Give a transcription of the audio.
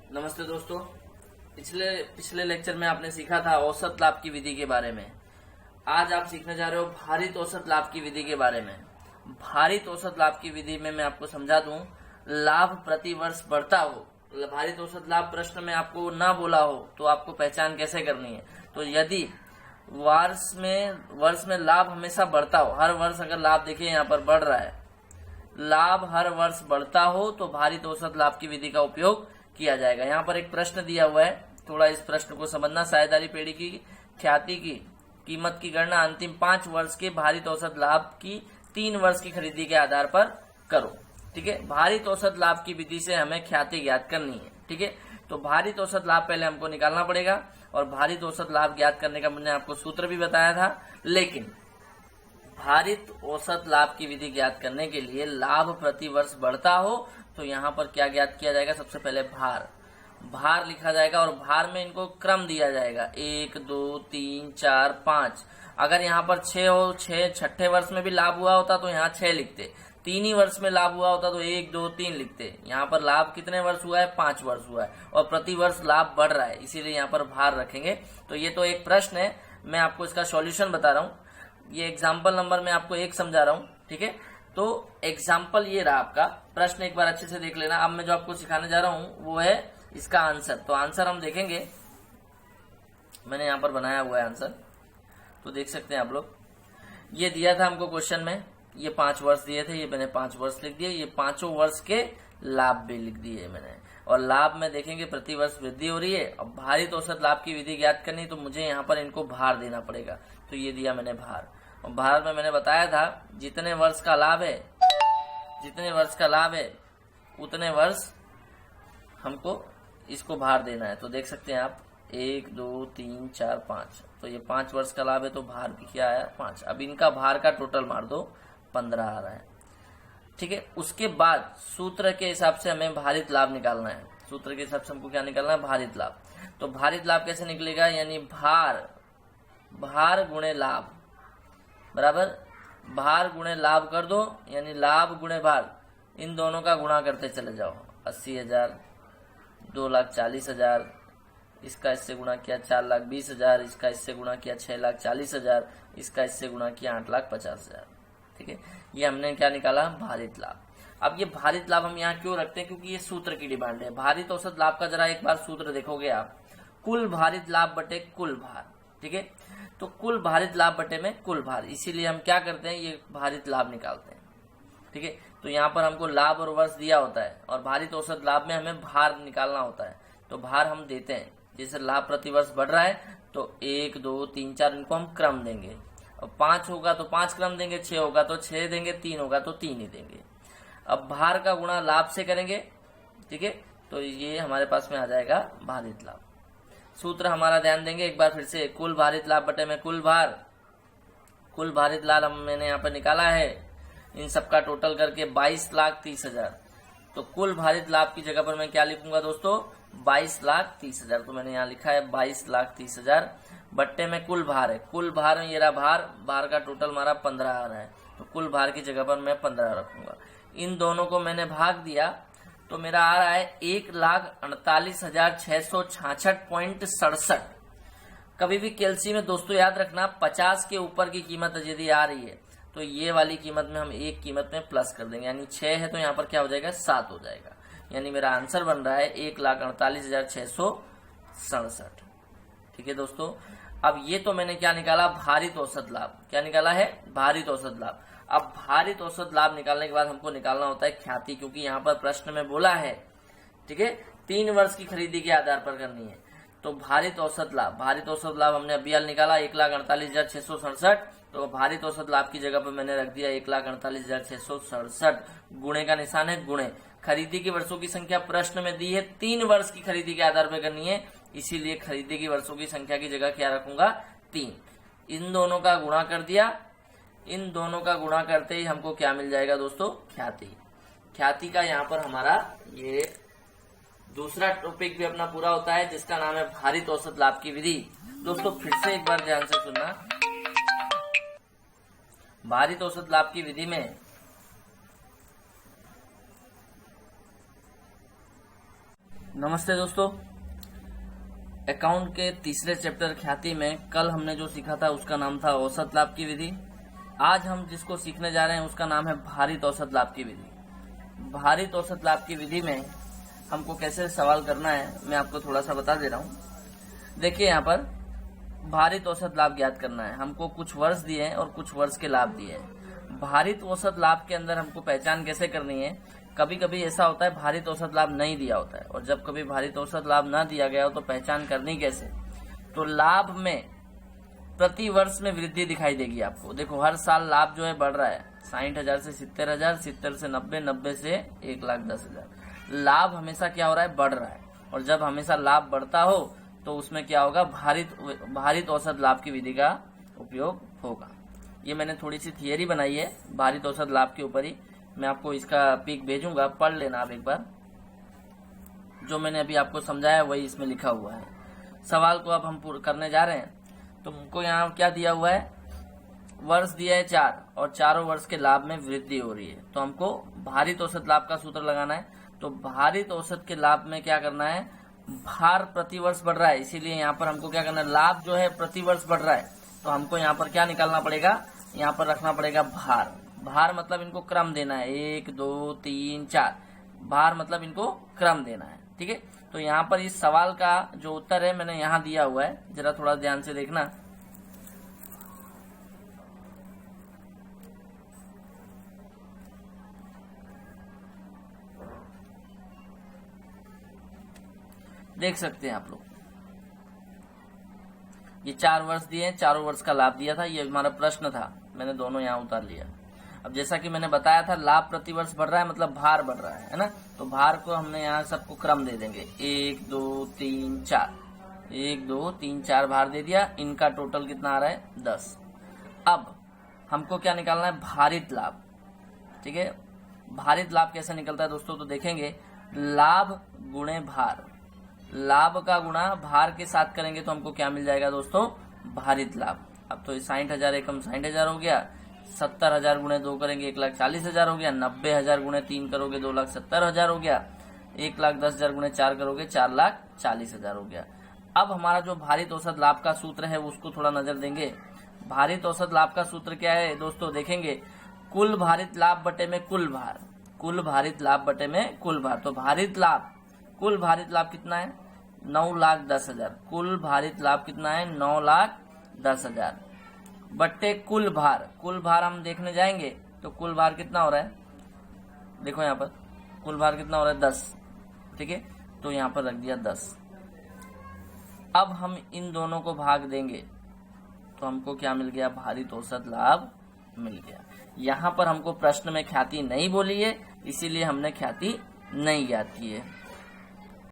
नमस्ते दोस्तों। पिछले लेक्चर में आपने सीखा था औसत लाभ की विधि के बारे में। आज आप सीखने जा रहे हो भारित औसत लाभ की विधि के बारे में। भारित औसत लाभ की विधि में मैं आपको समझा दूं, लाभ प्रति वर्ष बढ़ता हो। भारित औसत लाभ प्रश्न में आपको ना बोला हो तो आपको पहचान कैसे करनी है। तो यदि वर्ष में लाभ हमेशा बढ़ता हो, हर वर्ष अगर लाभ देखिए यहाँ पर बढ़ रहा है, लाभ हर वर्ष बढ़ता हो तो भारित औसत लाभ की विधि का उपयोग किया जाएगा। यहाँ पर एक प्रश्न दिया हुआ है, थोड़ा इस प्रश्न को समझना। साझेदारी पेड़ी की ख्याति की कीमत की गणना अंतिम 5 वर्ष के भारित औसत लाभ की 3 वर्ष की खरीदी के आधार पर करो। ठीक है, भारित औसत लाभ की विधि से हमें ख्याति ज्ञात करनी है। ठीक है, तो भारित औसत लाभ पहले हमको निकालना पड़ेगा और भारित औसत लाभ ज्ञात करने का मैंने आपको सूत्र भी बताया था। लेकिन भारित औसत लाभ की विधि ज्ञात करने के लिए लाभ प्रति वर्ष बढ़ता हो तो यहाँ पर क्या ज्ञात किया जाएगा? सबसे पहले भार लिखा जाएगा और भार में इनको क्रम दिया जाएगा 1 2 3 4 5। अगर यहाँ पर 6 हो, 6 वर्ष में भी लाभ हुआ होता तो यहाँ 6 लिखते। 3 ही वर्ष में लाभ हुआ होता तो 1 2 3 लिखते। यहाँ पर लाभ कितने वर्ष हुआ है? 5 वर्ष हुआ है और प्रति वर्ष लाभ बढ़ रहा है, इसीलिए यहाँ पर भार रखेंगे। तो ये तो एक प्रश्न है, मैं आपको इसका सॉल्यूशन बता रहा हूँ। ये एग्जाम्पल नंबर में आपको 1 समझा रहा हूँ। ठीक है, तो एग्जाम्पल ये रहा आपका। प्रश्न एक बार अच्छे से देख लेना। अब मैं जो आपको सिखाने जा रहा हूँ वो है इसका आंसर। तो आंसर हम देखेंगे, मैंने यहाँ पर बनाया हुआ है आंसर, तो देख सकते हैं आप लोग। ये दिया था हमको क्वेश्चन में, ये 5 वर्ष दिए थे, ये मैंने 5 वर्ष लिख दिए। ये 5 वर्ष के लाभ भी लिख दिए मैंने। और लाभ में देखेंगे प्रति वर्ष वृद्धि हो रही है। अब भारित औसत लाभ की विधि ज्ञात करनी तो मुझे यहाँ पर इनको भार देना पड़ेगा। तो ये दिया मैंने भार, और भार में मैंने बताया था जितने वर्ष का लाभ है उतने वर्ष हमको इसको भार देना है। तो देख सकते हैं आप 1 2 3 4 5। तो ये 5 वर्ष का लाभ है तो भार भी क्या आया? 5। अब इनका भार का टोटल मार दो, 15 आ रहा है। ठीक है, उसके बाद सूत्र के हिसाब से हमें भारित लाभ निकालना है। सूत्र के हिसाब से हमको क्या निकालना है? भारित लाभ। तो भारित लाभ कैसे निकलेगा? यानी भार गुणे लाभ बराबर भार गुणे लाभ कर दो, यानी लाभ गुणे भार, इन दोनों का गुणा करते चले जाओ। 80,000, 2,40,000, इसका इससे गुणा किया 4,20,000, इसका इससे गुणा किया 6,40,000, इसका इससे गुणा किया 8,50,000। ठीक है, ये हमने क्या निकाला? भारित लाभ। अब ये भारित लाभ हम यहाँ क्यों रखते हैं? क्योंकि ये सूत्र की डिमांड है। भारित औसत लाभ का जरा एक बार सूत्र देखोगे आप, कुल भारित लाभ बटे कुल भार। ठीक है, तो कुल भारित लाभ बटे में कुल भार, इसीलिए हम क्या करते हैं? ये भारित लाभ निकालते हैं। ठीक है, तो यहाँ पर हमको लाभ और वर्ष दिया होता है और भारित औसत लाभ में हमें भार निकालना होता है। तो भार हम देते हैं, जैसे लाभ प्रति वर्ष बढ़ रहा है तो 1 2 3 4 इनको हम क्रम देंगे। अब 5 होगा तो 5 क्रम देंगे, 6 होगा तो 6 देंगे, 3 होगा तो 3 ही देंगे। अब भार का गुणा लाभ से करेंगे। ठीक है, तो ये हमारे पास में आ जाएगा भारित लाभ। सूत्र हमारा ध्यान देंगे एक बार फिर से, कुल भारित लाभ बटे में कुल भार। कुल भारित लाभ मैंने यहाँ पर निकाला है, इन सबका टोटल करके 22,30,000। तो कुल भारित लाभ की जगह पर मैं क्या लिखूंगा दोस्तों? 22,30,000। तो मैंने यहाँ लिखा है 22,30,000 बट्टे में कुल भार है। कुल भार में ये रहा भार का टोटल हमारा 15 आ रहा है, तो कुल भार की जगह पर मैं 15 रखूंगा। इन दोनों को मैंने भाग दिया तो मेरा आ रहा है 1,48,666.67। कभी भी कैलसी में दोस्तों याद रखना, 50 के ऊपर की कीमत यदि आ रही है तो ये वाली कीमत में हम एक कीमत में प्लस कर देंगे, यानी 6 है तो यहाँ पर क्या हो जाएगा? 7 हो जाएगा। यानी मेरा आंसर बन रहा है 1,48,667। ठीक है दोस्तों, अब ये तो मैंने क्या निकाला? भारित औसत लाभ। क्या निकाला है? भारित औसत लाभ। अब भारित औसत लाभ निकालने के बाद हमको निकालना होता है ख्याति, क्योंकि यहाँ पर प्रश्न में बोला है, ठीक है, 3 वर्ष की खरीदी के आधार पर करनी है। तो भारित औसत लाभ हमने अभी हाल निकाला 1,48,667। तो भारित औसत लाभ की जगह पर मैंने रख दिया 1,48,667। गुणे का निशान है, गुणे। खरीदी के वर्षों की संख्या प्रश्न में दी है, 3 वर्ष की खरीदी के आधार पर करनी है, इसीलिए खरीदी की वर्षों की संख्या की जगह क्या रखूंगा? 3। इन दोनों का गुणा कर दिया। इन दोनों का गुणा करते ही हमको क्या मिल जाएगा दोस्तों? ख्याति। ख्याति का यहाँ पर हमारा ये दूसरा टॉपिक भी अपना पूरा होता है, जिसका नाम है भारित औसत लाभ की विधि। दोस्तों फिर से एक बार ध्यान से सुनना, भारित औसत लाभ की विधि में नमस्ते दोस्तों, अकाउंट के तीसरे चैप्टर ख्याति में कल हमने जो सीखा था उसका नाम था औसत लाभ की विधि। आज हम जिसको सीखने जा रहे हैं उसका नाम है भारित औसत लाभ की विधि। भारित औसत लाभ की विधि में हमको कैसे सवाल करना है मैं आपको थोड़ा सा बता दे रहा हूँ। देखिए यहाँ पर भारित औसत लाभ ज्ञात करना है। हमको कुछ वर्ष दिए हैं और कुछ वर्ष के लाभ दिए हैं। भारित औसत लाभ के अंदर हमको पहचान कैसे करनी है, कभी कभी ऐसा होता है भारित औसत लाभ नहीं दिया होता है, और जब कभी भारित औसत लाभ ना दिया गया हो तो पहचान करनी कैसे। तो लाभ में प्रति वर्ष में वृद्धि दिखाई देगी आपको। देखो हर साल लाभ जो है बढ़ रहा है, 60,000 से 70,000, 70 से 90, 90 से 1,10,000। लाभ हमेशा क्या हो रहा है, बढ़ रहा है। और जब हमेशा लाभ बढ़ता हो तो उसमें क्या होगा, भारित औसत लाभ की विधि का उपयोग होगा। ये मैंने थोड़ी सी थियरी बनाई है भारित औसत लाभ के ऊपर ही। मैं आपको इसका पिक भेजूंगा, पढ़ लेना आप एक बार। जो मैंने अभी आपको समझाया वही इसमें लिखा हुआ है। सवाल को अब हम करने जा रहे हैं। तो हमको यहाँ क्या दिया हुआ है, वर्ष दिया है 4 और चारों वर्ष के लाभ में वृद्धि हो रही है। तो हमको भारित औसत लाभ का सूत्र लगाना है। तो भारित औसत के लाभ में क्या करना है, भार प्रति वर्ष बढ़ रहा है, इसीलिए यहाँ पर हमको क्या करना है, लाभ जो है प्रति वर्ष बढ़ रहा है। तो हमको यहाँ पर क्या निकालना पड़ेगा, यहाँ पर रखना पड़ेगा भार। भार मतलब इनको क्रम देना है, 1 2 3 4। भार मतलब इनको क्रम देना है, ठीक है। तो यहाँ पर इस सवाल का जो उत्तर है मैंने यहाँ दिया हुआ है, जरा थोड़ा ध्यान से देखना। देख सकते हैं आप लोग, ये 4 वर्ष दिए हैं, चारों वर्ष का लाभ दिया था। ये हमारा प्रश्न था, मैंने दोनों यहाँ उतार लिया। अब जैसा कि मैंने बताया था लाभ प्रति वर्ष बढ़ रहा है मतलब भार बढ़ रहा है ना। तो भार को हमने यहाँ सबको क्रम दे देंगे, 1 2 3 4, 1 2 3 4 भार दे दिया। इनका टोटल कितना आ रहा है, 10। अब हमको क्या निकालना है, भारित लाभ, ठीक है। भारित लाभ कैसे निकलता है दोस्तों, तो देखेंगे लाभ गुणे भार। लाभ का गुणा भार के साथ करेंगे तो हमको क्या मिल जाएगा दोस्तों, भारित लाभ। अब तो 60,000 एकम 60,000 हो गया, 70,000 गुणे 2 करेंगे 1,40,000 हो गया, 90,000 गुणे 3 करोगे 2,70,000 हो गया, 1,10,000 गुणे 4 करोगे 4,40,000 हो गया। अब हमारा जो भारित औसत लाभ का सूत्र है उसको थोड़ा नजर देंगे। भारित औसत लाभ का सूत्र क्या है दोस्तों, देखेंगे कुल भारित लाभ बटे में कुल भार। कुल भारित लाभ बटे में कुल भार। तो भारित लाभ, कुल भारित लाभ कितना है, 9,10,000। कुल भारित लाभ कितना है, 9,10,000 बट्टे कुल भार। कुल भार हम देखने जाएंगे तो कुल भार कितना हो रहा है, देखो यहाँ पर कुल भार कितना हो रहा है, 10, ठीक है। तो यहाँ पर रख दिया 10। अब हम इन दोनों को भाग देंगे तो हमको क्या मिल गया, भारित औसत लाभ मिल गया। यहाँ पर हमको प्रश्न में ख्याति नहीं बोली है, इसीलिए हमने ख्याति नहीं ज्ञात की है।